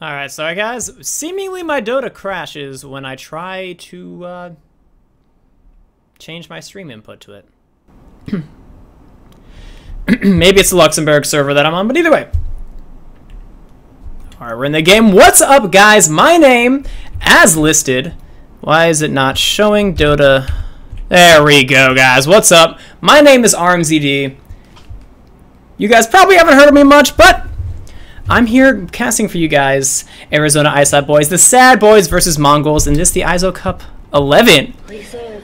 Alright, sorry guys. Seemingly my Dota crashes when I try to change my stream input to it. Maybe it's the Luxembourg server that I'm on, but either way. Alright, we're in the game. What's up, guys? My name, as listed. Why is it not showing Dota? There we go, guys. What's up? My name is RmZD. You guys probably haven't heard of me much, but I'm here casting for you guys Arizona ISOT boys, the Sad Boys versus Mongolz in this, the EIZO Cup 11.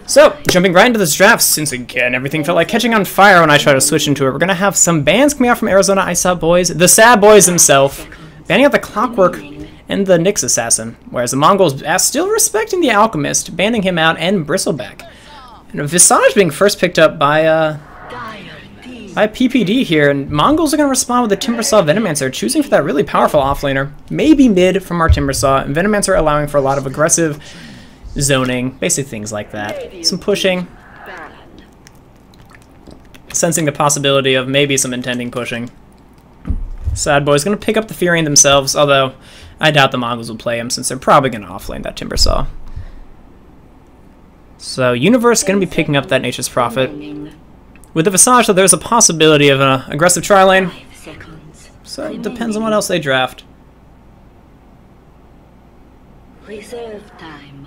So, jumping right into this draft, since again, everything felt like catching on fire when I tried to switch into it, we're going to have some bans coming out from Arizona ISOT boys, the Sad Boys himself, banning out the Clockwork and the Nyx Assassin, whereas the Mongols still respecting the Alchemist, banning him out, and Bristleback. And Visage being first picked up by PPD here, and Mongols are going to respond with the Timbersaw Venomancer, choosing for that really powerful offlaner, maybe mid from our Timbersaw, and Venomancer allowing for a lot of aggressive zoning, basic things like that. Some pushing, sensing the possibility of maybe some intending pushing. Sad Boy's going to pick up the Furion themselves, although I doubt the Mongols will play him since they're probably going to offlane that Timbersaw. So Universe going to be picking up that Nature's Prophet. With the Visage, though, there's a possibility of an aggressive tri-lane, so it depends on what else they draft. Reserve time.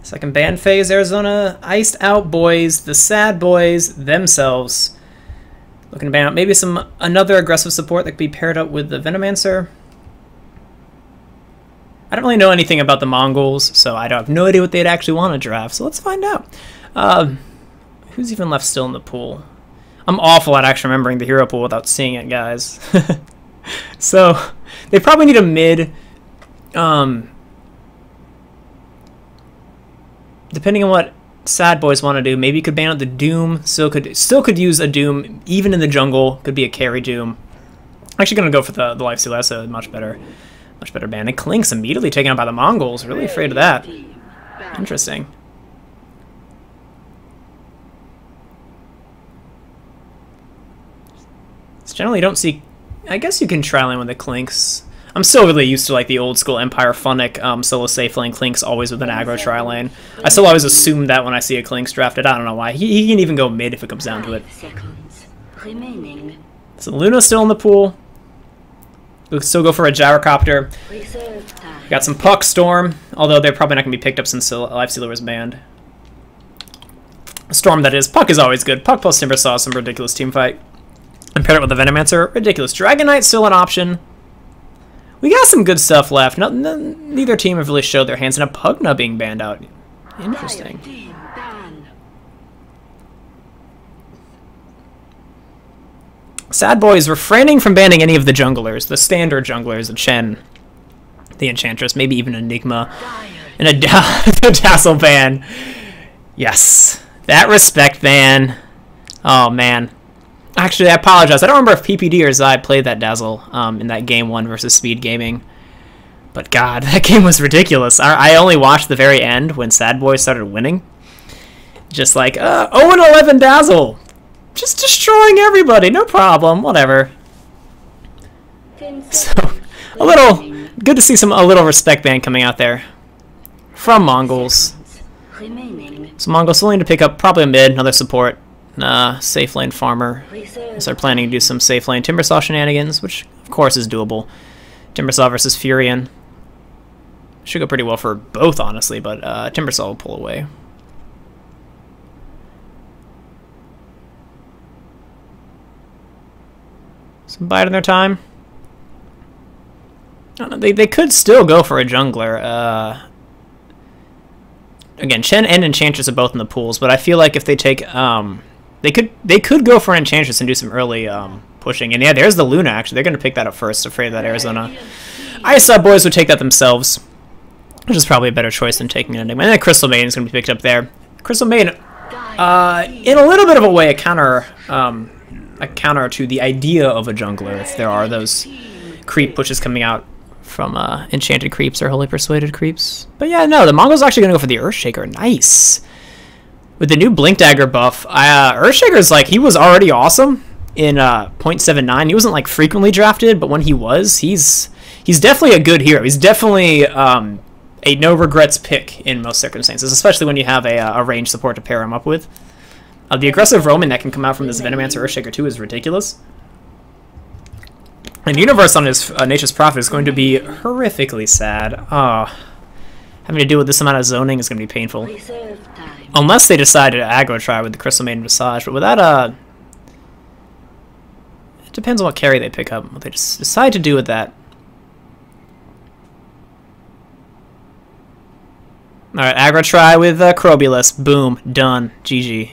Second ban phase, Arizona iced out boys, the Sad Boys themselves. Looking to ban out maybe another aggressive support that could be paired up with the Venomancer. I don't really know anything about the Mongols, so I have no idea what they'd actually want to draft, so let's find out. Who's even left still in the pool? I'm awful at actually remembering the hero pool without seeing it, guys. So, they probably need a mid. Depending on what Sad Boys want to do, maybe you could ban out the Doom. Still could use a Doom, even in the jungle. Could be a carry Doom. Actually going to go for the Lifesteal. That's a much better ban. And Klink's immediately taken out by the Mongols. Really afraid of that. Interesting. So generally, you don't see. I guess you can tri-lane with the Klinks. I'm still really used to like the old school Empire Funnic solo safe lane Klinks always with an aggro tri-lane. I still always assume that when I see a Klinks drafted. I don't know why. He can even go mid if it comes down to it. So Luna's still in the pool. We'll still go for a Gyrocopter. Got some Puck Storm, although they're probably not going to be picked up since Lifestealer was banned. Storm, that is. Puck is always good. Puck plus Timbersaw, some ridiculous team fight. And paired it with the Venomancer, ridiculous. Dragon Knight still an option. We got some good stuff left. Neither team have really showed their hands, and a Pugna being banned out. Interesting. Sad Boys refraining from banning any of the junglers, the standard junglers, the Chen, the Enchantress, maybe even Enigma, and a Dazzle ban. Yes, that respect ban. Oh man. Actually, I apologize. I don't remember if PPD or Zai played that Dazzle in that game 1 versus Speed Gaming. But god, that game was ridiculous. I only watched the very end when Sad Boys started winning. Just like, 0-11 Dazzle. Just destroying everybody, no problem, whatever. So, good to see a little respect ban coming out there from Mongols. So Mongols willing to pick up probably a mid, another support, safe lane farmer. Start planning to do some safe lane Timbersaw shenanigans, which of course is doable. Timbersaw versus Furion. Should go pretty well for both, honestly, but Timbersaw will pull away. Some bite in their time. I don't know, they could still go for a jungler. Again, Chen and Enchantress are both in the pools, but I feel like if they take They could go for Enchantress and do some early pushing. And yeah, there's the Luna, actually. They're going to pick that up first, afraid that Arizona EIZO boys would take that themselves, which is probably a better choice than taking an Enigma. And then Crystal Maiden is going to be picked up there. Crystal Maiden, in a little bit of a way, a counter to the idea of a jungler, if there are those creep pushes coming out from Enchanted Creeps or Holy Persuaded Creeps. But yeah, no, the Mongolz are actually going to go for the Earthshaker. Nice. With the new Blink Dagger buff, Earthshaker's like, he was already awesome in 0.79. He wasn't like frequently drafted, but when he was, he's definitely a good hero. He's definitely a no regrets pick in most circumstances, especially when you have a range support to pair him up with. The aggressive roaming that can come out from this Venomancer Earthshaker 2 is ridiculous. And Universe on his Nature's Prophet is going to be horrifically sad. Oh, having to deal with this amount of zoning is going to be painful. Unless they decide to aggro try with the Crystal Maiden Visage, but without it depends on what carry they pick up, what they just decide to do with that. Alright, aggro try with Crobulus. Boom. Done. GG.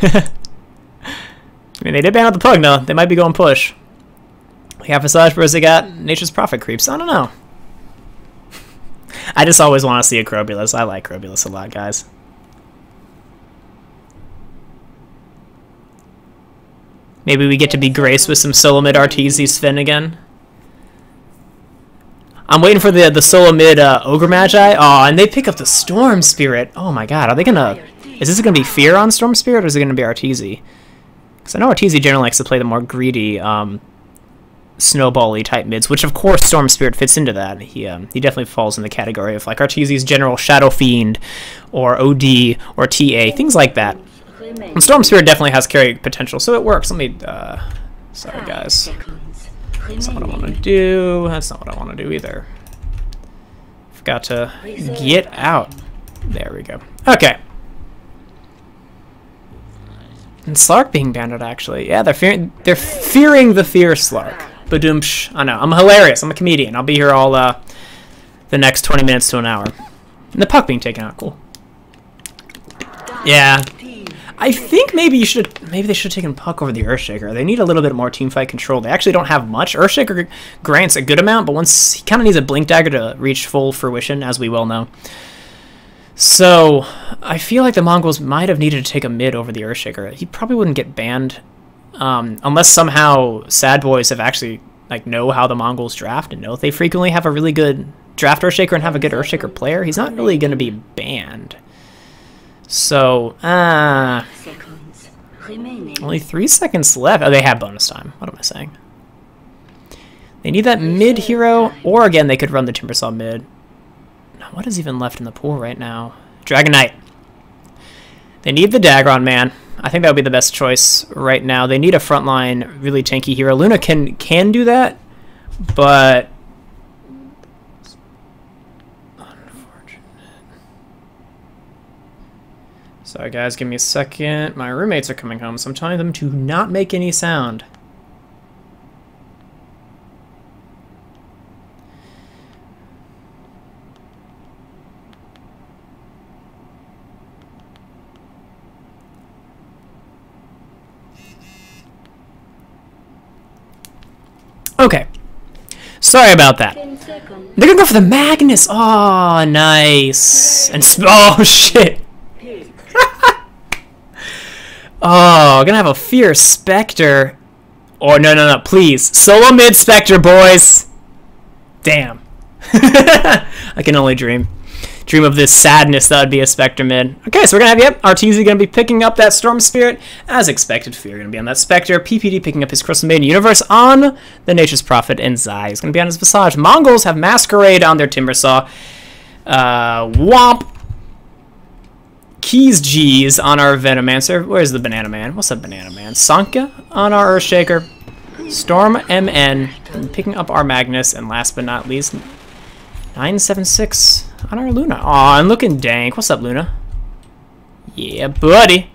I mean, they did ban out the Pug, though. They might be going push. We have Visage, whereas they got Nature's Prophet creeps. I don't know. I just always want to see a Crobulus. I like Crobulus a lot, guys. Maybe we get to be graced with some solo mid RTZ Sven again. I'm waiting for the solo mid Ogre Magi. Oh, and they pick up the Storm Spirit. Oh my god, are they gonna... Is this gonna be Fear on Storm Spirit, or is it gonna be RTZ? Because I know RTZ generally likes to play the more greedy, snowball-y type mids, which of course Storm Spirit fits into that. He definitely falls in the category of like RTZ's general Shadow Fiend, or OD, or TA, things like that. And Storm Spirit definitely has carry potential, so it works. Let me, sorry guys. That's not what I want to do. That's not what I want to do either. Forgot to get out. There we go. Okay. And Slark being banned out, actually. Yeah, they're fearing the fear Slark. Badoomsh. I know. I'm hilarious. I'm a comedian. I'll be here all the next 20 minutes to an hour. And the Puck being taken out. Cool. Yeah. I think maybe they should have taken Puck over the Earthshaker. They need a little bit more teamfight control. They actually don't have much. Earthshaker grants a good amount, but once he kind of needs a Blink Dagger to reach full fruition, as we well know. So I feel like the Mongolz might have needed to take a mid over the Earthshaker. He probably wouldn't get banned unless somehow Sad Boys have actually know how the Mongolz draft and know if they frequently have a really good draft Earthshaker and have a good Earthshaker player. He's not really going to be banned. So, only 3 seconds left. Oh, they have bonus time. What am I saying? They need that mid hero, or again, they could run the Timbersaw mid. What is even left in the pool right now? Dragon Knight. They need the Dagron man. I think that would be the best choice right now. They need a frontline, really tanky hero. Luna can do that, but... Sorry guys, give me a second. My roommates are coming home, so I'm telling them to not make any sound. Okay. Sorry about that. They're gonna go for the Magnus. Oh, nice. And oh shit. Oh, gonna have a Fear Spectre. Oh, no, please. Solo mid Spectre, boys. Damn. I can only dream. Dream of this sadness that would be a Spectre mid. Okay, so we're gonna have, yep, RTZ gonna be picking up that Storm Spirit. As expected, Fear gonna be on that Spectre. PPD picking up his Crystal Maiden Universe on the Nature's Prophet, and Zai is gonna be on his Visage. Mongolz have Masquerade on their Timbersaw. Womp. Keys G's on our Venomancer. Where's the Banana Man? What's up, Banana Man? Sanka on our Earthshaker. Storm MN picking up our Magnus, and last but not least, 976 on our Luna. Aw, I'm looking dank. What's up, Luna? Yeah, buddy.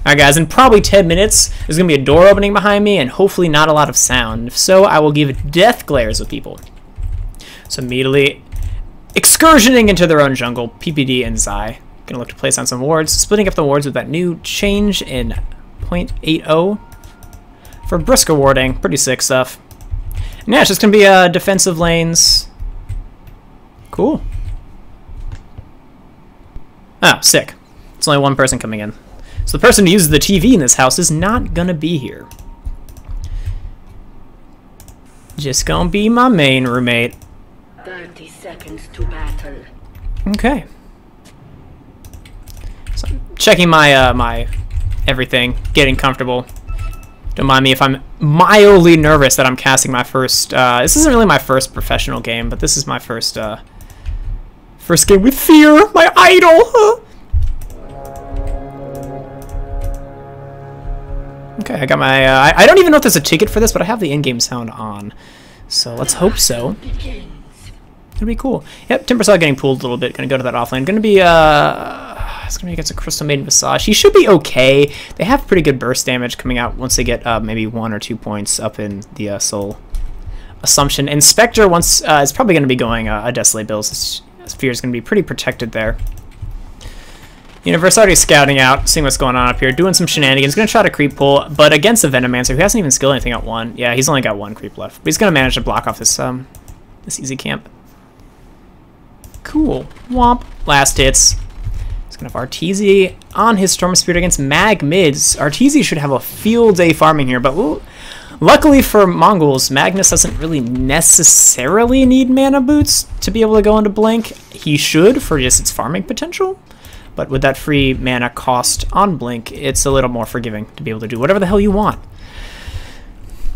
Alright, guys, in probably 10 minutes, there's going to be a door opening behind me and hopefully not a lot of sound. If so, I will give death glares with people. So immediately excursioning into their own jungle, PPD and Zai. Gonna look to place on some wards, splitting up the wards with that new change in 0.80 for brisker warding. Pretty sick stuff. And yeah, it's just gonna be defensive lanes. Cool. Oh, sick. It's only one person coming in. So the person who uses the TV in this house is not gonna be here. Just gonna be my main roommate. 30 seconds to battle. Okay. So I'm checking my my everything, getting comfortable. Don't mind me if I'm mildly nervous that I'm casting my first. This isn't really my first professional game, but this is my first first game with fear, my idol. Okay, I got my. I don't even know if there's a ticket for this, but I have the in-game sound on, so let's hope so. It'll be cool. Yep, Timbersaw getting pulled a little bit. Gonna go to that offlane. Gonna be it's gonna be against a Crystal Maiden Visage. He should be okay. They have pretty good burst damage coming out once they get maybe 1 or 2 points up in the Soul Assumption. And Spectre once is probably gonna be going a Desolate build. Sphere is gonna be pretty protected there. Universe already scouting out, seeing what's going on up here, doing some shenanigans. Gonna try to creep pull, but against the Venomancer, who hasn't even skilled anything at 1. Yeah, he's only got 1 creep left, but he's gonna manage to block off this this easy camp. Cool. Womp. Last hits. He's gonna have Arteezy on his Storm Spirit against Mag mids. Arteezy should have a field day farming here, but ooh, luckily for Mongolz, Magnus doesn't really necessarily need mana boots to be able to go into Blink. He should for just its farming potential. But with that free mana cost on Blink, it's a little more forgiving to be able to do whatever the hell you want.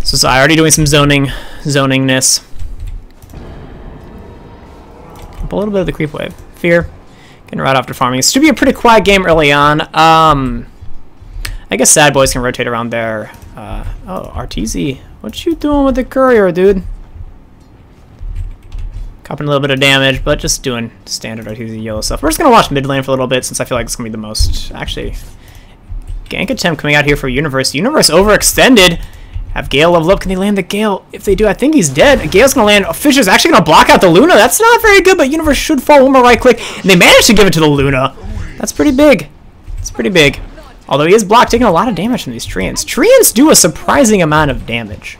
So Zai already doing some zoningness. Up a little bit of the creep wave. Fear. Getting right after farming. It should be a pretty quiet game early on. I guess Sad Boys can rotate around there. Oh, Arteezy. What you doing with the courier, dude? Copping a little bit of damage, but just doing standard Arteezy yellow stuff. We're just going to watch mid lane for a little bit since I feel like it's going to be the most... Actually, gank attempt coming out here for Universe. Universe overextended. Have Gale level up. Can they land the Gale? If they do, I think he's dead. Gale's going to land. Fisher's actually going to block out the Luna. That's not very good, but Universe should fall. One more right click. And they managed to give it to the Luna. That's pretty big. It's pretty big. Although he is blocked, taking a lot of damage from these Treants. Treants do a surprising amount of damage.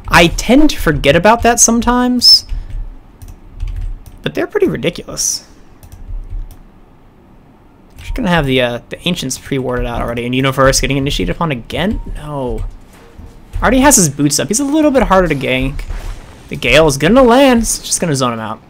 I tend to forget about that sometimes, but they're pretty ridiculous. Just going to have the Ancients pre-warded out already. And Universe getting initiated upon again? No. Already has his boots up. He's a little bit harder to gank. The Gale is going to land. It's just going to zone him out.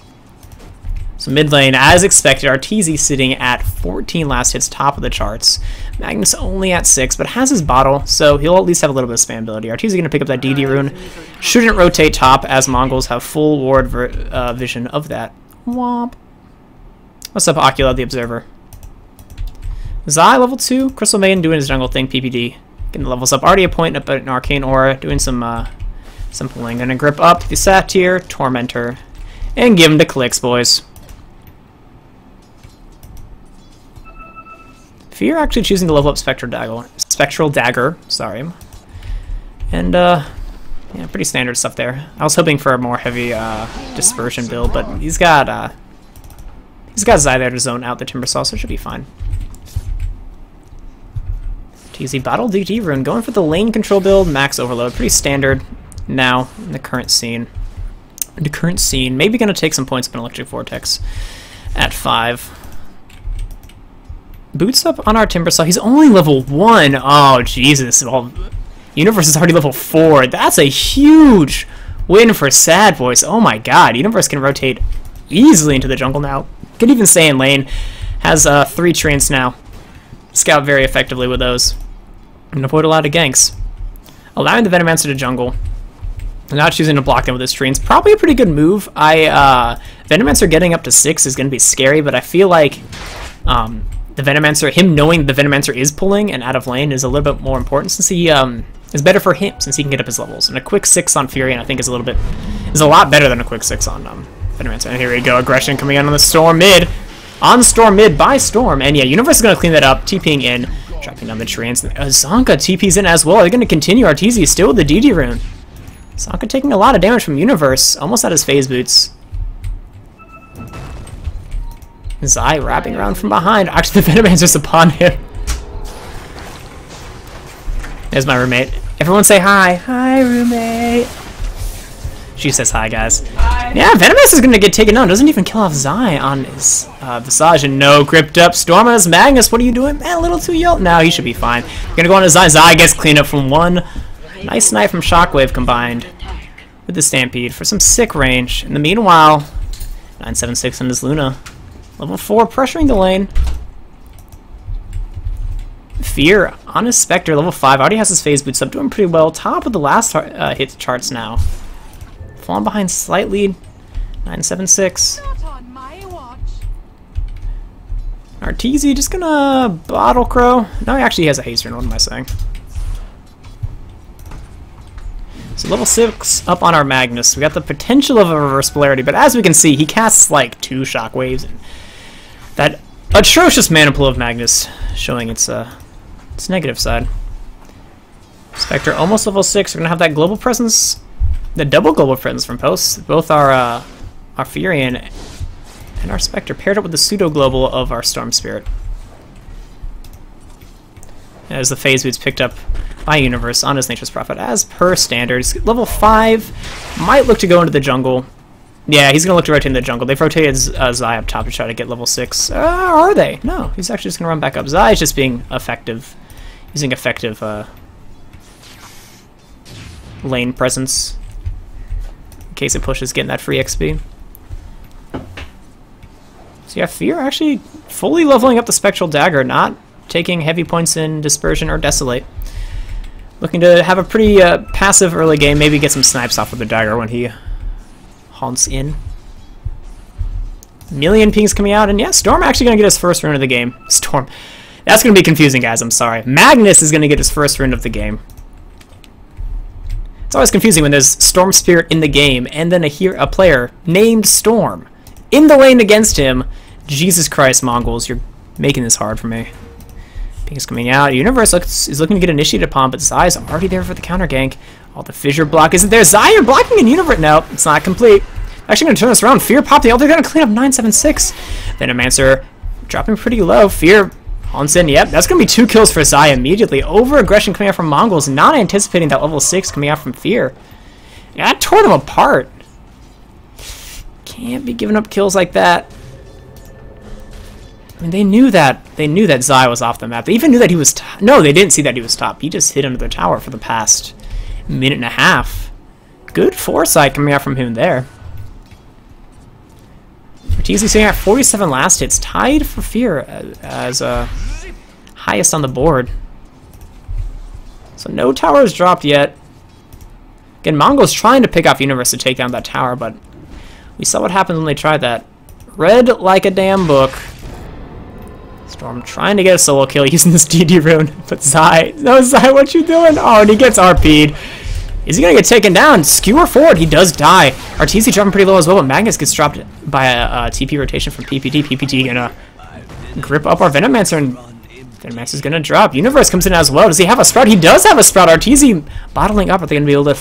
So mid lane, as expected, Arteezy sitting at 14 last hits, top of the charts. Magnus only at 6, but has his bottle, so he'll at least have a little bit of spam ability. Arteezy going to pick up that DD rune. Shouldn't rotate top, as Mongolz have full ward vision of that. Womp. What's up, Ocula the Observer? Zai level 2, Crystal Maiden doing his jungle thing, PPD. Getting the levels up. Already a point up at an Arcane Aura, doing some pulling. Gonna grip up the Satyr, Tormentor, and give him the clicks, boys. Fear actually choosing to level up Spectral Dagger, sorry. And yeah, pretty standard stuff there. I was hoping for a more heavy dispersion build, but he's got Zai there to zone out the Timbersaw, so it should be fine. Easy battle DD rune, going for the lane control build, max overload, pretty standard now in the current scene. Maybe gonna take some points up in Electric Vortex at 5. Boots up on our Timbersaw. He's only level 1. Oh Jesus! Well, Universe is already level 4. That's a huge win for Sad Boys. Oh my God! Universe can rotate easily into the jungle now. Can even stay in lane. Has 3 Treants now. Scout very effectively with those. And avoid a lot of ganks. Allowing the Venomancer to jungle. Not choosing to block them with his Treants. Probably a pretty good move. Venomancer getting up to 6 is going to be scary, but I feel like the Venomancer, him knowing the Venomancer is pulling and out of lane is a little bit more important since he is better for him since he can get up his levels. And a quick 6 on Furion I think is a lot better than a quick 6 on Venomancer. And here we go, aggression coming in on the Storm mid. On Storm mid by Storm, and yeah, Universe is going to clean that up, TPing in, dropping down the Treants. Zonka TP's in as well. They're going to continue. Arteezy still with the DD rune. Zonka taking a lot of damage from Universe, almost at his phase boots. Zai wrapping around from behind. Actually, the Venomancer's upon him. There's my roommate. Everyone say hi. Hi, roommate. She says hi, guys. Hi. Yeah, Venomancer's gonna get taken down. Doesn't even kill off Zai on his Visage. And no, gripped up. Stormus, Magnus, what are you doing? Man, a little too yellow. No, he should be fine. Gonna go on to Zai. Zai gets cleaned up from one. Nice knife from Shockwave combined with the Stampede for some sick range. In the meanwhile, 976 on his Luna. Level 4 pressuring the lane. Fear on his Spectre, level 5. Already has his phase boots up, doing pretty well. Top of the last hit charts now. Falling behind slightly. 976. RmZD just gonna Bottle Crow. No, he actually has a haster. What am I saying? So level 6 up on our Magnus. We got the potential of a reverse polarity, but as we can see, he casts like 2 shockwaves, and that atrocious mana pool of Magnus showing its negative side. Spectre almost level 6. We're gonna have that global presence, the double global presence from posts. Both our Furion and our Spectre paired up with the pseudo global of our Storm Spirit. As the phase boots picked up by Universe on his Nature's Prophet as per standards. Level 5 might look to go into the jungle. Yeah, he's going to look to rotate in the jungle. They've rotated Zai up top to try to get level 6. Are they? No, he's actually just going to run back up. Zai is just being effective. Using effective lane presence in case it pushes, getting that free XP. So yeah, Fear actually fully leveling up the Spectral Dagger, not taking heavy points in Dispersion or Desolate. Looking to have a pretty passive early game, maybe get some snipes off with the Dagger when he haunts in. Million pings coming out, and yeah, Storm actually going to get his first rune of the game. Storm. That's going to be confusing, guys, I'm sorry. Magnus is going to get his first rune of the game. It's always confusing when there's Storm Spirit in the game, and then a player named Storm in the lane against him. Jesus Christ, Mongolz, you're making this hard for me. Pings coming out. Universe is looking to get initiated upon, but Zai's already there for the counter gank. All the fissure block isn't there. Zai, you're blocking in Universe. No, it's not complete. Actually going to turn this around. Fear popped the ult. They're going to clean up 976. Venomancer dropping pretty low. Fear haunts in. Yep, that's going to be 2 kills for Zai immediately. Over aggression coming out from Mongolz, not anticipating that level 6 coming out from Fear. Yeah, that tore them apart. Can't be giving up kills like that. I mean, they knew that Zai was off the map. They even knew that he was no, they didn't see that he was top. He just hid under the tower for the past minute and a half. Good foresight coming out from him there. RmZD sitting at 47 last hits, tied for Fear as highest on the board. So no towers dropped yet. Again, Mongol's trying to pick off Universe to take down that tower, but we saw what happened when they tried that. Read like a damn book. Storm trying to get a solo kill using this DD rune, but Zai, no Zai, what you doing? Oh, and he gets RP'd. Is he gonna get taken down? Skewer forward, he does die. RmZD dropping pretty low as well, but Magnus gets dropped by a TP rotation from PPT. PPT gonna grip up our Venomancer, and Venomancer's gonna drop. Universe comes in as well. Does he have a Sprout? He does have a Sprout. RmZD bottling up. Are they gonna be able to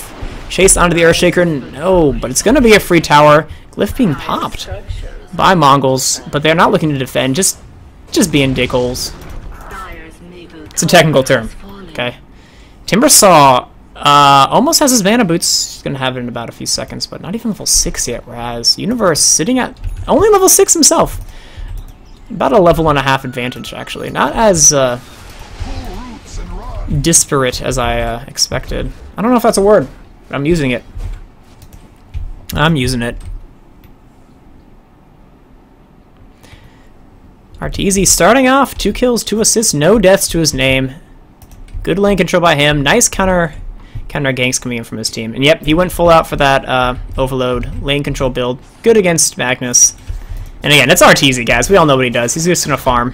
chase onto the Earthshaker? No, but it's gonna be a free tower. Glyph being popped by Mongolz, but they're not looking to defend. Just being dickholes. It's a technical term. Okay. Timbersaw almost has his mana boots. He's gonna have it in about a few seconds, but not even level 6 yet. Whereas Universe sitting at only level 6 himself. About a level and a half advantage, actually. Not as disparate as I expected. I don't know if that's a word, but I'm using it. I'm using it. RmZD starting off, 2 kills, 2 assists, no deaths to his name. Good lane control by him. Nice counter ganks coming in from his team. And yep, he went full out for that overload lane control build. Good against Magnus. And again, it's RmZD, guys. We all know what he does. He's just going to farm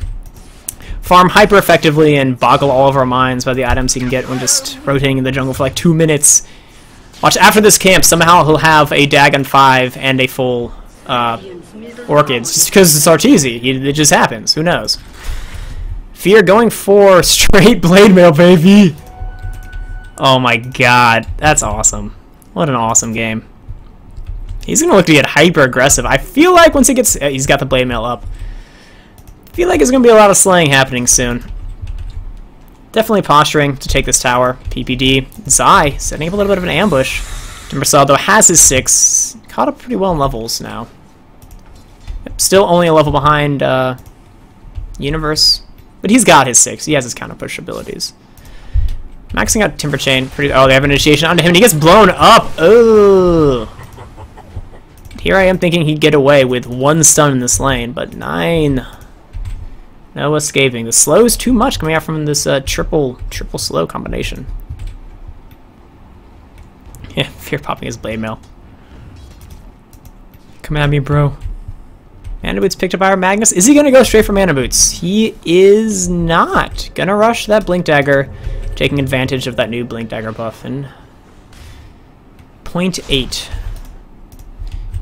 hyper effectively and boggle all of our minds by the items he can get when just rotating in the jungle for like 2 minutes. Watch, after this camp, somehow he'll have a Dagon 5 and a full Orchids, just because it's RmZD. It just happens. Who knows? Fear going for straight blade mail, baby. Oh my god, that's awesome. What an awesome game. He's gonna look to get hyper aggressive. I feel like once he gets, he's got the blade mail up. feel like there's going to be a lot of slaying happening soon. Definitely posturing to take this tower. PPD. Zai setting up a little bit of an ambush. Timbersaw, though, has his 6. Caught up pretty well in levels now. Yep, still only a level behind Universe. But he's got his 6. He has his counter push abilities. Maxing out Timber Chain. Oh, they have initiation onto him, and he gets blown up. Oh. Here I am thinking he'd get away with 1 stun in this lane, but 9. No escaping. The slow is too much coming out from this triple slow combination. Yeah, Fear popping his blade mail. Come at me, bro. Mana Boots picked up by our Magnus. Is he going to go straight for Mana Boots? He is not. Going to rush that Blink Dagger, taking advantage of that new Blink Dagger buff. And 0.8.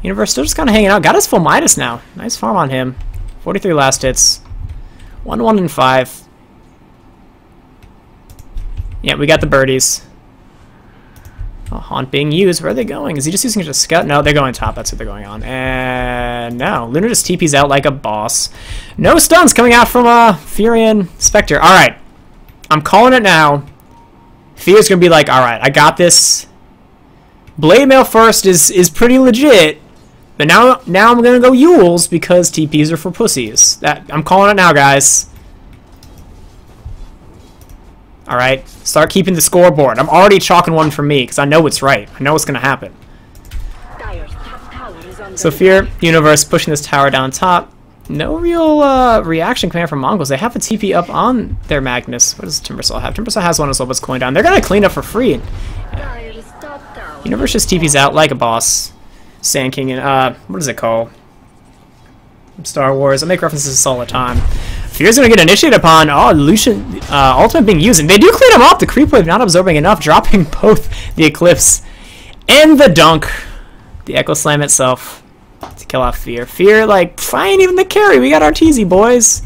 Universe still just kind of hanging out. Got his full Midas now. Nice farm on him. 43 last hits. 1, 1, and 5. Yeah, we got the birdies. Oh, Haunt being used. Where are they going? Is he just using it to scout? No, they're going top. That's what they're going on. And no, Luna just TP's out like a boss. No stuns coming out from Furion Spectre. All right, I'm calling it now. Fear's gonna be like, all right, I got this. Blade Mail first is pretty legit. But now I'm gonna go Yules because TPs are for pussies. I'm calling it now, guys. All right, start keeping the scoreboard. I'm already chalking one for me because I know what's right. I know what's gonna happen. So Fear Universe pushing this tower down top. No real reaction coming from Mongolz. They have a TP up on their Magnus. What does Timbersaw have? Timbersaw has one as well, but it's cooling down. They're gonna clean up for free. Yeah. Universe just TPs out like a boss. Sand King and what is it called? Star Wars. I make references to this all the time. Fear's gonna get initiated upon. Oh, Lucian ultimate being used, and they do clean him off. The creep wave not absorbing enough, dropping both the Eclipse and the dunk. The Echo Slam itself to kill off Fear. Fear, like, fine, even the carry. We got RTZ, boys.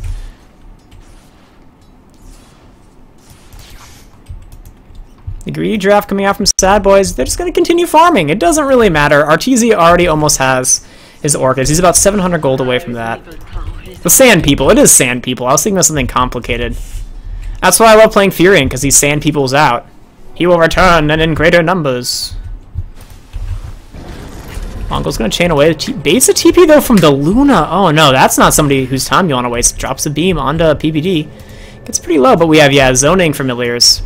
The greedy draft coming out from Sad Boys. They're just going to continue farming. It doesn't really matter. RTZ already almost has his Orchids. He's about 700 gold away from that. The Sand People. It is Sand People. I was thinking of something complicated. That's why I love playing Furion, because he Sand People's out. He will return, and in greater numbers. Mongol's going to chain away. Baits a TP, though, from the Luna. Oh, no, that's not somebody whose time you want to waste. Drops a beam onto PPD. Gets pretty low, but we have, yeah, zoning familiars.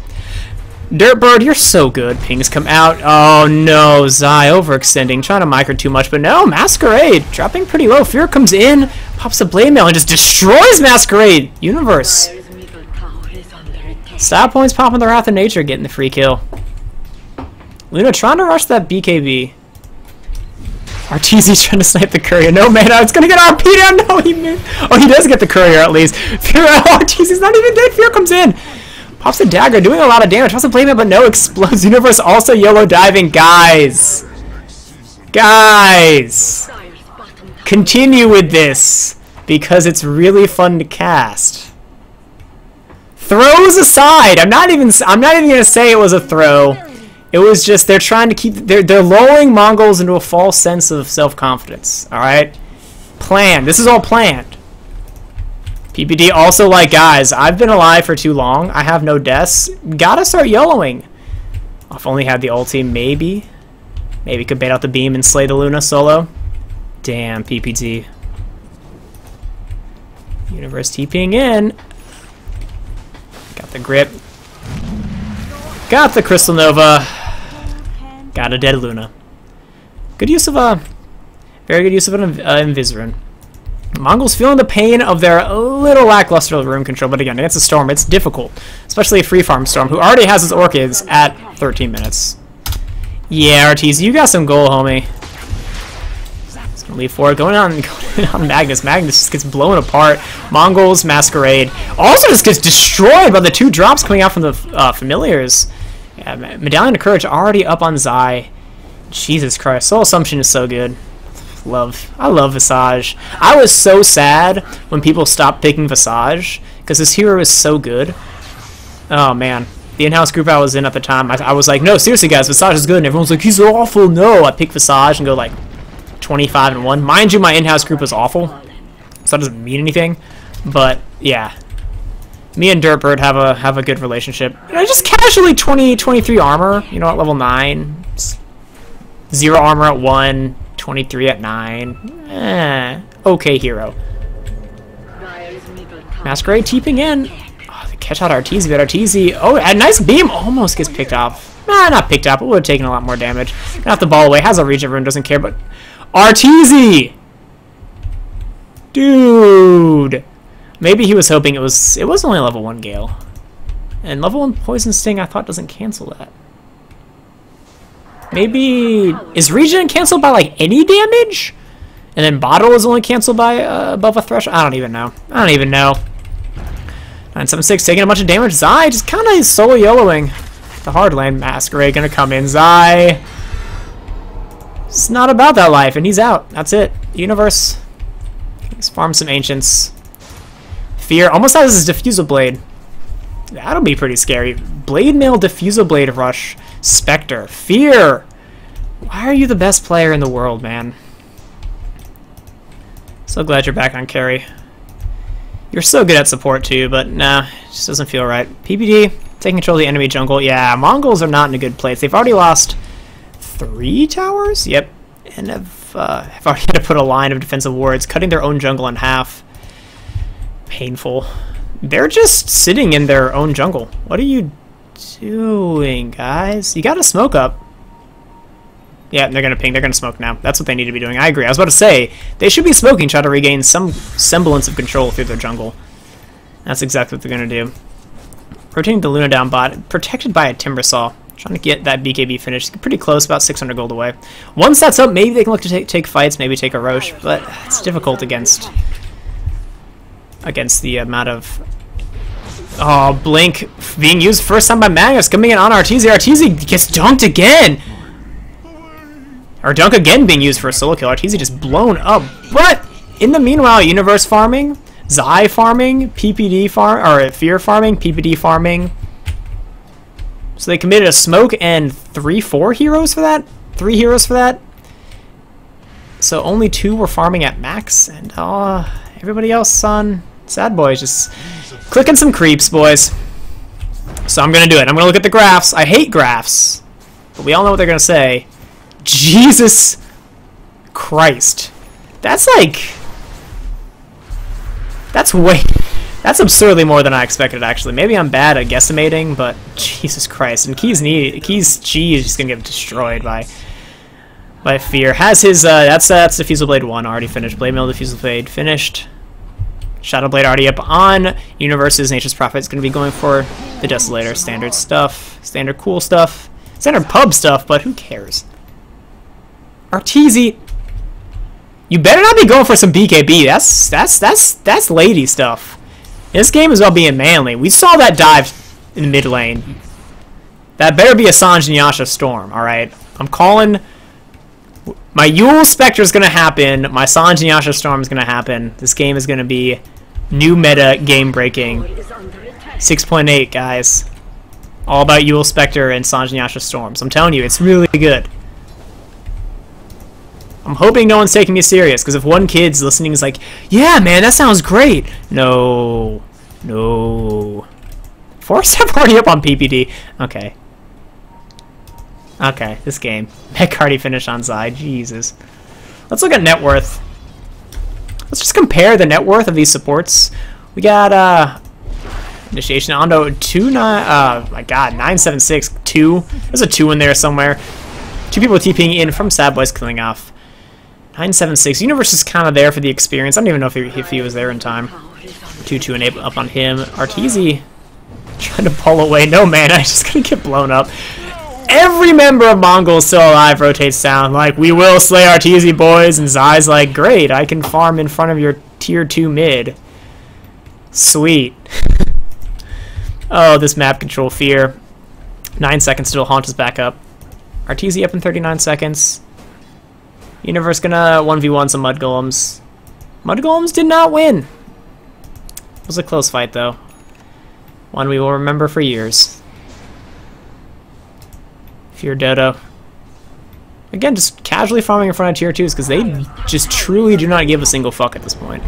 Dirtbird, you're so good. Pings come out. Oh, no, Zai overextending. Trying to micro too much, but no, Masquerade. Dropping pretty low. Fear comes in, pops a Blade Mail, and just destroys Masquerade. Universe. Style points popping the Wrath of Nature, getting the free kill. Luna trying to rush that BKB. RTZ trying to snipe the courier. No mana. It's gonna get RP down. No, he missed. Oh, he does get the courier at least. Fear. Oh, RTZ's not even dead. Fear comes in. Pops a dagger, doing a lot of damage. Pops a blade, but no, explodes. Universe also YOLO diving. Guys. Guys. Continue with this because it's really fun to cast. Throws aside. I'm not even gonna say it was a throw. It was just they're trying to keep they're lulling Mongols into a false sense of self-confidence. All right, planned. This is all planned. PPD also like, guys, I've been alive for too long. I have no deaths. Gotta start YOLOing. I've only had the ulti. Maybe could bait out the beam and slay the Luna solo. Damn, PPD. Universe TPing in. Got the grip. Got the Crystal Nova. Got a dead Luna. Good use of very good use of an Invisarin. Mongols feeling the pain of their little lackluster room control, but again, against a Storm, it's difficult. Especially a free farm Storm, who already has his Orchids at 13 minutes. Yeah, RTZ, you got some goal, homie. He's gonna leave forward. Going on Magnus. Magnus just gets blown apart. Mongols, Masquerade. Also just gets destroyed by the 2 drops coming out from the familiars. Yeah, Medallion of Courage already up on Zai. Jesus Christ, Soul Assumption is so good. I love Visage. I was so sad when people stopped picking Visage because this hero is so good. Oh man, the in-house group I was in at the time, I was like, no, seriously guys, Visage is good, and everyone's like, he's awful. No, I pick Visage and go like 25-1. Mind you, my in-house group was awful, so that doesn't mean anything. But yeah, me and Dirtbird have a good relationship. You know, just casually 23 armor. You know, at level 9, 0 armor at 1, 23 at 9. Okay, hero. Masquerade teeping in. Oh, they catch out RTZ, but RTZ. Oh, a nice beam almost gets picked off. Nah, not picked up. It would have taken a lot more damage. Got the ball away. Has a reach. Everyone doesn't care, but RTZ, dude. Maybe he was hoping it was only level 1 Gale, and level 1 Poison Sting I thought doesn't cancel that. Maybe is regen canceled by like any damage, and then bottle is only canceled by above a threshold. I don't even know. 976 taking a bunch of damage. Zai just kind of solo YOLOing the hard lane. Masquerade gonna come in. Zai, it's not about that life, and he's out. That's it. Universe. Let's farm some ancients. Fear almost has his diffusal blade. That'll be pretty scary. Blade mail, diffusal blade rush. Spectre. Fear. Why are you the best player in the world, man? So glad you're back on carry. You're so good at support too, but nah, it just doesn't feel right. PPD, taking control of the enemy jungle. Yeah, Mongols are not in a good place. They've already lost 3 towers? Yep. And have already had to put a line of defensive wards, cutting their own jungle in half. Painful. They're just sitting in their own jungle. What are you doing, guys? You gotta smoke up. Yeah, they're gonna ping. They're gonna smoke now. That's what they need to be doing. I agree. I was about to say, they should be smoking, try to regain some semblance of control through their jungle. That's exactly what they're gonna do. Rotating the Luna down bot, protected by a Timber Saw. Trying to get that BKB finished. Pretty close, about 600 gold away. Once that's up, maybe they can look to take fights, maybe take a Roche, but it's difficult against the amount of... Oh, Blink being used first time by Magnus, coming in on RTZ. RTZ gets dunked again! Or dunk again being used for a solo kill. RTZ just blown up. But in the meanwhile, Universe farming, Zai farming, PPD farm, or Fear farming, PPD farming. So they committed a smoke and 4 heroes for that? 3 heroes for that? So only 2 were farming at max, and everybody else on Sad Boys just clicking some creeps, boys. So I'm gonna do it. I'm gonna look at the graphs. I hate graphs, but we all know what they're gonna say. Jesus Christ. That's like... That's absurdly more than I expected, actually. Maybe I'm bad at guesstimating, but Jesus Christ. And Key's G is just gonna get destroyed by Fear. Has his that's Diffusal Blade 1 already finished. Blade Mill Diffusal Blade finished. Shadow Blade already up on. Universe's Nature's Prophet is gonna be going for the Desolator. Standard stuff. Standard cool stuff. Standard pub stuff, but who cares? Arteezy, you better not be going for some BKB. That's lady stuff. This game is about being manly. We saw that dive in the mid lane. That better be a Sanj and Yasha Storm, alright? I'm calling... My Yule Spectre is going to happen. My Sanj and Yasha Storm is going to happen. This game is going to be new meta, game-breaking. 6.8, guys. All about Yule Spectre and Sanj and Yasha Storms. I'm telling you, it's really good. I'm hoping no one's taking me serious, because if one kid's listening is like, yeah, man, that sounds great. No. No. 4-step already up on PPD. Okay. Okay, this game. Mech already finished on Zai. Jesus. Let's look at net worth. Let's just compare the net worth of these supports. We got, Initiation Ondo 976, 2. There's a 2 in there somewhere. 2 people TPing in from Sad Boys killing off. 976. Universe is kind of there for the experience. I don't even know if he was there in time. 2-2 enable up on him. Arteezy trying to pull away. No, man, I'm just going to get blown up. Every member of Mongolz still alive rotates down. Like, we will slay Arteezy, boys. And Zai's like, great, I can farm in front of your tier 2 mid. Sweet. Oh, this map control Fear. 9 seconds till Haunt is back up. Arteezy up in 39 seconds. Universe gonna 1v1 some Mud Golems. Mud Golems did not win. It was a close fight, though. One we will remember for years. Fear Dodo. Again, just casually farming in front of tier 2s because they just truly do not give a single fuck at this point.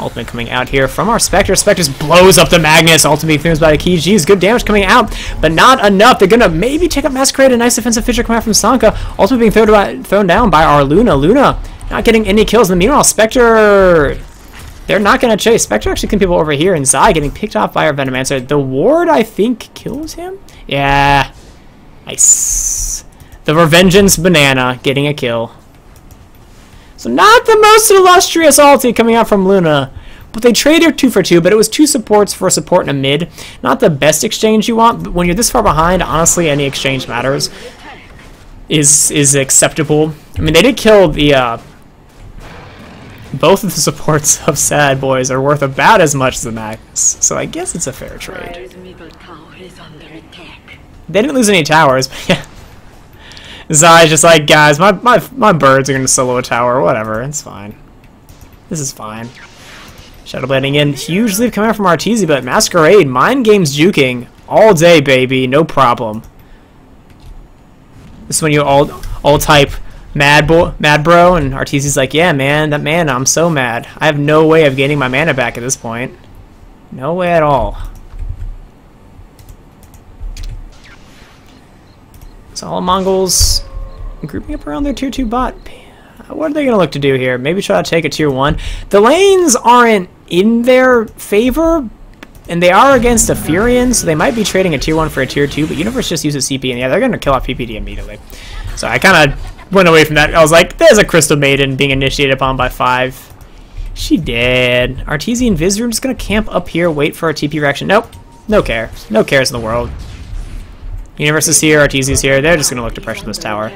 Ultimate coming out here from our Spectre. Spectre blows up the Magnus. Ultimate being thrown by Akiji's. Good damage coming out, but not enough. They're going to maybe take up Masquerade. A nice defensive feature coming out from Sanka. Ultimate being thrown down by our Luna. Luna not getting any kills. And meanwhile, Spectre, they're not going to chase. Spectre actually can people over here. And Zai getting picked off by our Venomancer. The ward, I think, kills him? Yeah. Nice. The Revengeance Banana getting a kill. So not the most illustrious ulti coming out from Luna. But they traded 2 for 2, but it was 2 supports for a support and a mid. Not the best exchange you want, but when you're this far behind, honestly, any exchange matters. Is acceptable. I mean, they did kill the... both of the supports of Sad Boys are worth about as much as the Magnus. So I guess it's a fair trade. They didn't lose any towers, but yeah. Zai's just like, guys, my birds are going to solo a tower, whatever, it's fine. This is fine. Shadow Blading in, huge lead coming out from RTZ, but Masquerade, mind games juking, all day, baby, no problem. This is when you all type mad bro, and RTZ's like, yeah, man, that mana, I'm so mad. I have no way of getting my mana back at this point. No way at all. So all Mongols grouping up around their tier 2 bot. What are they going to look to do here? Maybe try to take a tier 1. The lanes aren't in their favor, and they are against a Furion, so they might be trading a tier 1 for a tier 2, but Universe just uses CP, and yeah, they're going to kill off PPD immediately. So I kind of went away from that. I was like, there's a Crystal Maiden being initiated upon by 5. She did. Arteezy and Vizroom just going to camp up here, wait for a TP reaction. Nope. No cares. No cares in the world. Universe is here, Arteezy's here. They're just going to look to pressure this tower.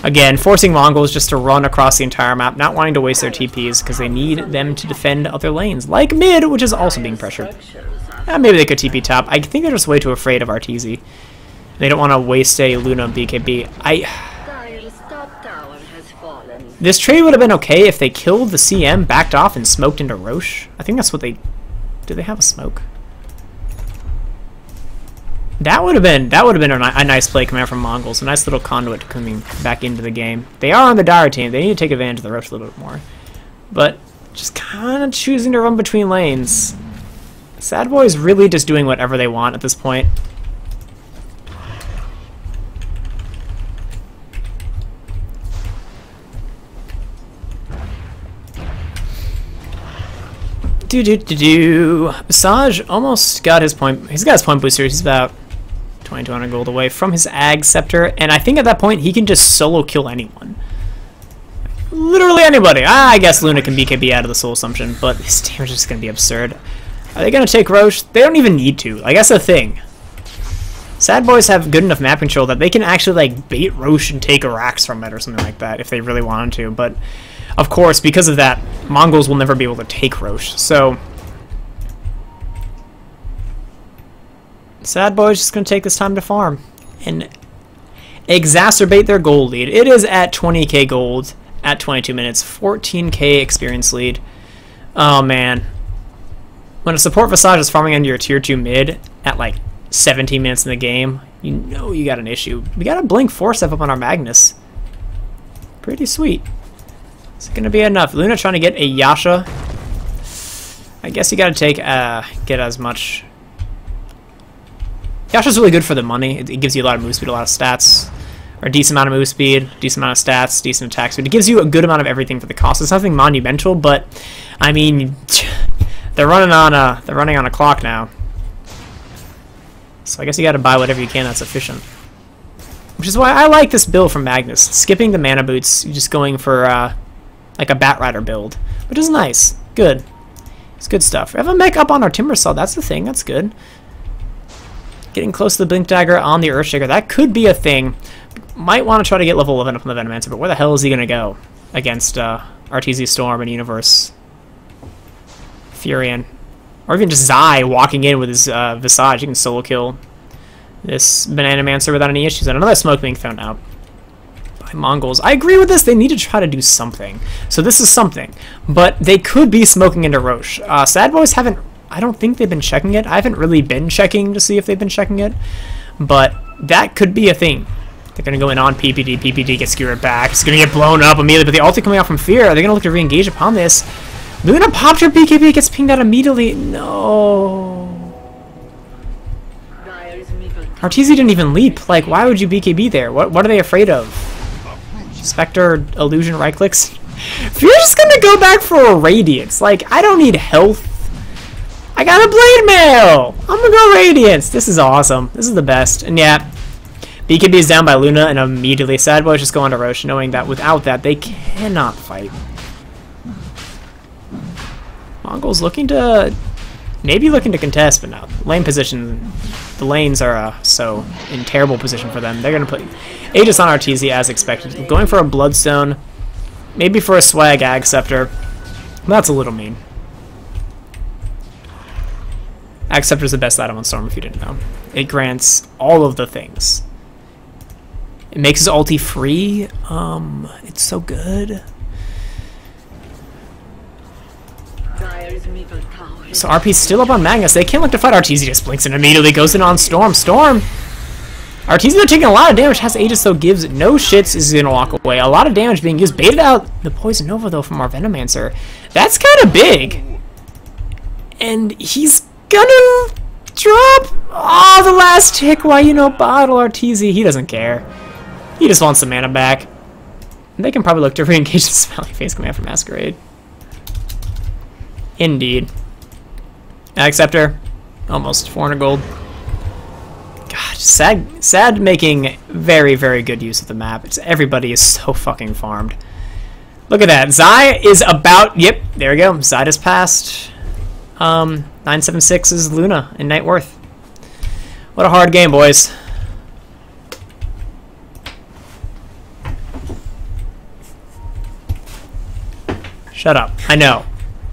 Again, forcing Mongols just to run across the entire map, not wanting to waste their TPs because they need them to defend other lanes, like mid, which is also being pressured. Maybe they could TP top. I think they're just way too afraid of Arteezy. They don't want to waste a Luna BKB. This trade would have been okay if they killed the CM, backed off, and smoked into Roche. I think that's what they... Do they have a smoke? That would have been a nice play coming out from Mongolz. A nice little conduit coming back into the game. They are on the Dire team. They need to take advantage of the Roche a little bit more. But just kind of choosing to run between lanes. Sad Boy is really just doing whatever they want at this point. Visage almost got his point. He's got his point booster. He's about 2200 gold away from his Ag Scepter, and I think at that point he can just solo kill anyone. Literally anybody. I guess Luna can BKB out of the Soul Assumption, but his damage is going to be absurd. Are they going to take Roche? They don't even need to. Like, that's the thing. Sad Boys have good enough map control that they can actually like bait Roche and take Arax from it or something like that if they really wanted to, but of course, because of that, Mongols will never be able to take Roche, so... Sad Boys just going to take this time to farm and exacerbate their gold lead. It is at 20k gold at 22 minutes, 14k experience lead. Oh man. When a support Visage is farming under your tier 2 mid at like 17 minutes in the game, you know you got an issue. We got a Blink 4 step up on our Magnus. Pretty sweet. Is it going to be enough? Luna trying to get a Yasha. I guess you got to take, get as much... Yasha's really good for the money. It gives you a lot of move speed, a lot of stats. Or a decent amount of move speed, decent amount of stats, decent attack speed. It gives you a good amount of everything for the cost. It's nothing monumental, but, I mean, they're running on a clock now. So I guess you got to buy whatever you can that's efficient. Which is why I like this build from Magnus. Skipping the mana boots, just going for like a Bat Rider build, which is nice. Good. It's good stuff. We have a mech up on our Timber Saw. That's the thing. That's good. Getting close to the Blink Dagger on the Earthshaker. That could be a thing. Might want to try to get level 11 up on the Venomancer, but where the hell is he going to go against RTZ Storm and Universe Furion? Or even just Zai walking in with his Visage. You can solo kill this Bananamancer without any issues. And another smoke being thrown out by Mongolz. I agree with this. They need to try to do something. So this is something. But they could be smoking into Roche. Sad Boys haven't... I don't think they've been checking it. I haven't really been checking to see if they've been checking it. But that could be a thing. They're going to go in on PPD. PPD gets skewered back. It's going to get blown up immediately. But the ulti coming out from Fear, are they going to look to re-engage upon this? Luna popped her BKB, gets pinged out immediately. No. RTZ didn't even leap. Like, why would you BKB there? What are they afraid of? Spectre, illusion, right clicks? If you're just gonna go back for a Radiance, like, I don't need health. I got a Blade Mail! I'm gonna go Radiance. This is awesome. This is the best. And yeah, BKB is down by Luna, and immediately Sad Boys just go on to Roche, knowing that without that, they cannot fight. Mongolz looking to... maybe looking to contest, but no. Lane position... the lanes are so in terrible position for them. They're gonna put Aegis on RTZ as expected. Going for a Bloodstone. Maybe for a Swag Ag Scepter. That's a little mean. Ag Scepter is the best item on Storm if you didn't know. It grants all of the things. It makes his ulti free. It's so good. So RP's still up on Magnus. They can't look to fight. RTZ just blinks and immediately goes in on Storm. Storm! RTZ, they're taking a lot of damage. Has Aegis, though, gives no shits. Is going to walk away. A lot of damage being used. Baited out the Poison Nova, though, from our Venomancer. That's kind of big. And he's gonna drop. Oh, the last tick. Why, you know, bottle RTZ. He doesn't care. He just wants some mana back. And they can probably look to re-engage the Smelly Face command from Masquerade. Indeed. Acceptor. Almost 400 gold. God, sad making very, very good use of the map. Everybody is so fucking farmed. Look at that. Zai is about... yep, there we go. Zai just passed. 976 is Luna in Night Worth. What a hard game, boys. Shut up. I know.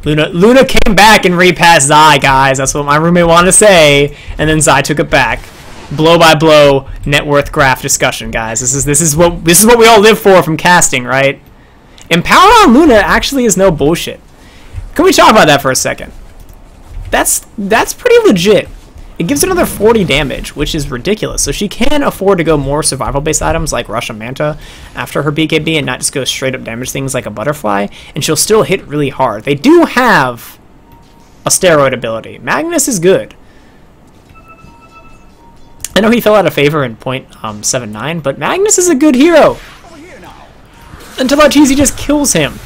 Luna came back and repassed Zai, guys. That's what my roommate wanted to say. And then Zai took it back. Blow by blow net worth graph discussion, guys. This is what we all live for from casting, right? Empower on Luna actually is no bullshit. Can we talk about that for a second? That's pretty legit. It gives another 40 damage, which is ridiculous. So she can afford to go more survival-based items like Russia Manta after her BKB and not just go straight up damage things like a Butterfly, and she'll still hit really hard. They do have a steroid ability. Magnus is good. I know he fell out of favor in .79, but Magnus is a good hero. Until RTZ just kills him.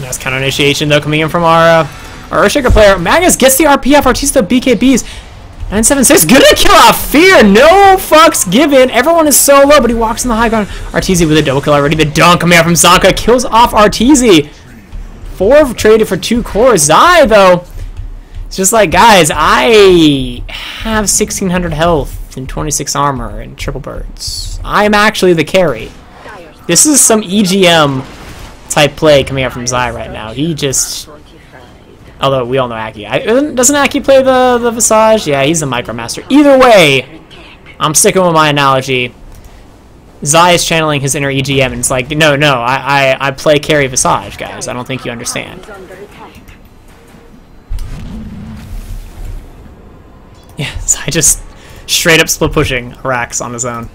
Nice counter initiation though coming in from our Earthshaker player. Magnus gets the RP off RTZ, the BKBs. 976 gonna kill off Fear. No fucks given. Everyone is so low, but he walks in the high ground. RTZ with a double kill already. The dunk coming out from Zonka kills off RTZ. 4 traded for 2 cores. Zai though, it's just like, guys, I have 1600 health and 26 armor and triple birds. I'm actually the carry. This is some EGM type play coming out from Zai right now. He just... although we all know Aki. Doesn't Aki play the Visage? Yeah, he's the Micromaster. Either way, I'm sticking with my analogy. Zai is channeling his inner EGM, and it's like, no, I play carry Visage, guys. I don't think you understand. Yeah, Zai just straight up split pushing Arax on his own.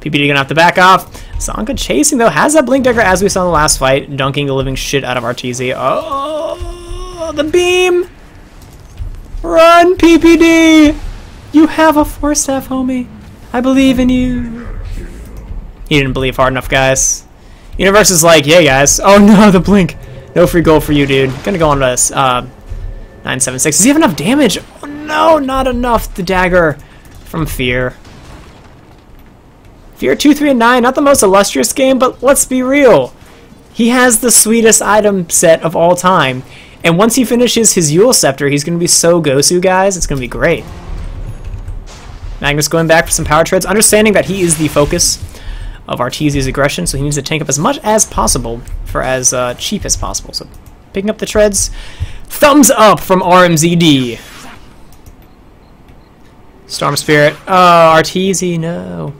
PPD gonna have to back off. Zonka chasing though, has that Blink Dagger as we saw in the last fight, dunking the living shit out of RTZ. Oh, the beam! Run, PPD! You have a 4-staff, homie. I believe in you. He didn't believe hard enough, guys. Universe is like, yeah, guys. Oh no, the blink. No free gold for you, dude. Gonna go on to 976. Does he have enough damage? Oh no, not enough. The dagger from Fear. Fear 2, 3, and 9, not the most illustrious game, but let's be real. He has the sweetest item set of all time. And once he finishes his Yule Scepter, he's going to be so Gosu, guys. It's going to be great. Magnus going back for some power treads, understanding that he is the focus of RTZ's aggression, so he needs to tank up as much as possible for as cheap as possible. So picking up the treads. Thumbs up from RmZD. Storm Spirit. Oh, RTZ, no.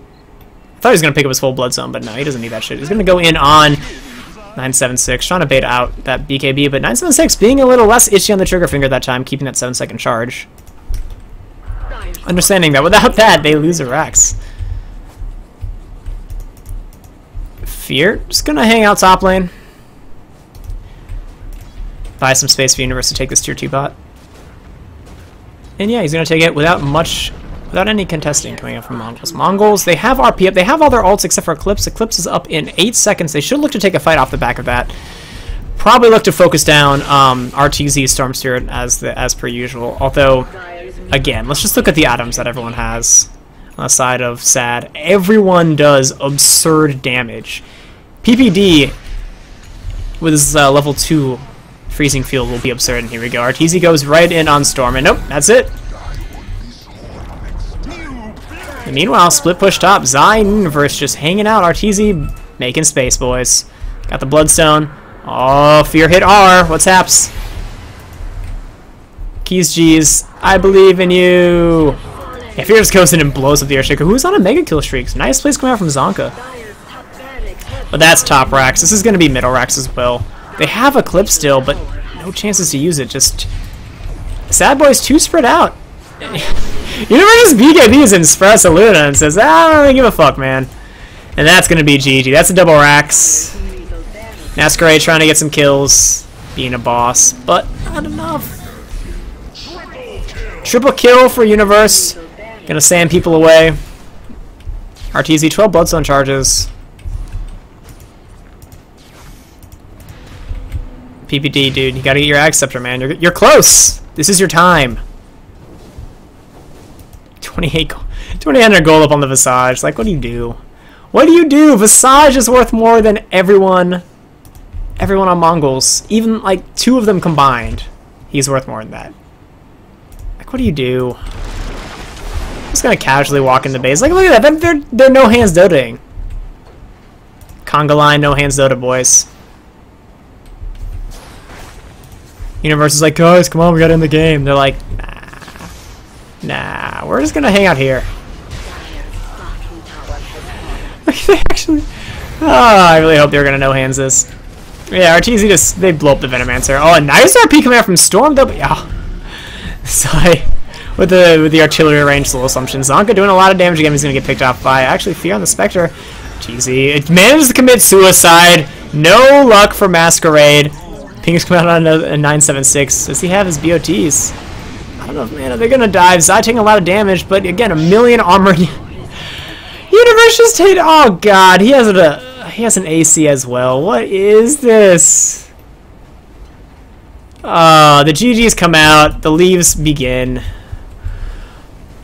I thought he was going to pick up his full Blood Zone, but no, he doesn't need that shit. He's going to go in on 976, trying to bait out that BKB, but 976 being a little less itchy on the trigger finger that time, keeping that 7-second charge. Understanding that without that, they lose a Rex. Fear, just going to hang out top lane. Buy some space for Universe to take this tier 2 bot. And yeah, he's going to take it without any contesting coming up from Mongolz. Mongolz, they have RP up. They have all their ults except for Eclipse. Eclipse is up in 8 seconds. They should look to take a fight off the back of that. Probably look to focus down RTZ Storm Spirit as per usual. Although, again, let's just look at the items that everyone has on the side of SAD. Everyone does absurd damage. PPD with his level 2 freezing field will be absurd, and here we go. RTZ goes right in on Storm, and nope, that's it. And meanwhile, split push top, Zai and Universe just hanging out. RTZ making space, boys. Got the Bloodstone. Oh, fear hit R. What's haps? Keys G's. I believe in you. Yeah, Fear just goes in and blows up the Earthshaker, who's on a mega kill streak. Nice plays coming out from Zonka. But that's top racks. This is going to be middle racks as well. They have Eclipse still, but no chances to use it. Just Sad Boy's too spread out. Universe's BKB is in Espresso Luna and says, I don't really give a fuck, man. And that's going to be GG. That's a double racks. Masquerade trying to get some kills, being a boss, but not enough. Triple kill for Universe. Gonna sand people away. RTZ 12 Bloodstone charges. PPD, dude, you gotta get your Ag Scepter, man. You're close. This is your time. 2,800 gold up on the Visage. Like, what do you do? What do you do? Visage is worth more than everyone on Mongolz. Even, like, 2 of them combined. He's worth more than that. Like, what do you do? Just gonna casually walk into base. Like, look at that. They're no hands dotaing. Conga line, no hands dota, boys. Universe is like, guys, come on, we got in the game. They're like, nah, we're just gonna hang out here. They actually. Oh, I really hope they're gonna no hands this. Yeah, RTZ just they blow up the Venomancer. Oh, a nice RP coming out from Storm though. But yeah, sorry. With the artillery range slow assumption, Zonka doing a lot of damage again. He's gonna get picked off by actually Fear on the Spectre. RTZ it manages to commit suicide. No luck for Masquerade. Ping's coming out on a 976. Does he have his BOTs? I don't know, man. They're gonna dive. Zai taking a lot of damage, but again, a million armor. Universe just hit. Oh god, he has an AC as well. What is this? The GGs come out. The leaves begin.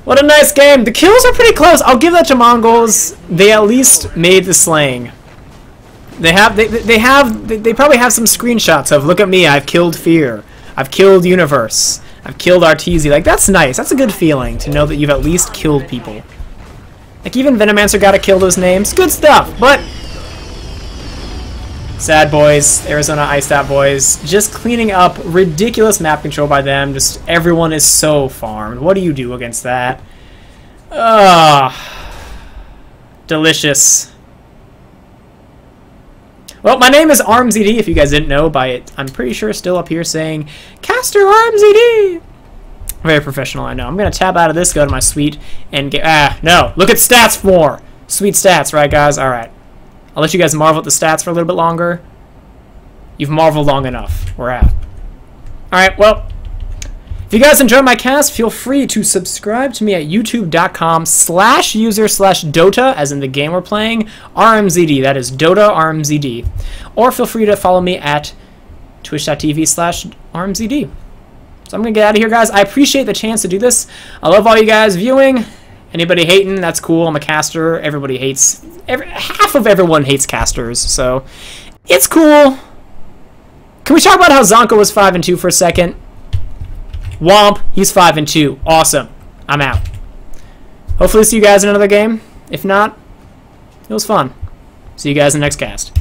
What a nice game. The kills are pretty close. I'll give that to Mongolz. They at least made the slaying. They probably have some screenshots of, look at me, I've killed Fear. I've killed Universe. I've killed RTZ. Like, that's nice. That's a good feeling to know that you've at least killed people. Like, even Venomancer got to kill those names. Good stuff, but Sad Boys, Arizona Iced Out Boys, just cleaning up ridiculous map control by them. Just everyone is so farmed. What do you do against that? Delicious. Well, my name is RmZD, if you guys didn't know by it. I'm pretty sure still up here saying, Caster RmZD! Very professional, I know. I'm going to tab out of this, go to my suite, and get... no. Look at stats more! Sweet stats, right, guys? Alright. I'll let you guys marvel at the stats for a little bit longer. You've marveled long enough. We're out. Alright, well... If you guys enjoyed my cast, feel free to subscribe to me at youtube.com/user/Dota, as in the game we're playing, RmZD, that is Dota RmZD. Or feel free to follow me at twitch.tv/RmZD. So I'm going to get out of here, guys. I appreciate the chance to do this. I love all you guys viewing. Anybody hating, that's cool. I'm a caster. Everybody hates... half of everyone hates casters, so it's cool. Can we talk about how Zonka was 5-2 for a second? Womp, he's 5-2. Awesome. I'm out. Hopefully see you guys in another game. If not, it was fun. See you guys in the next cast.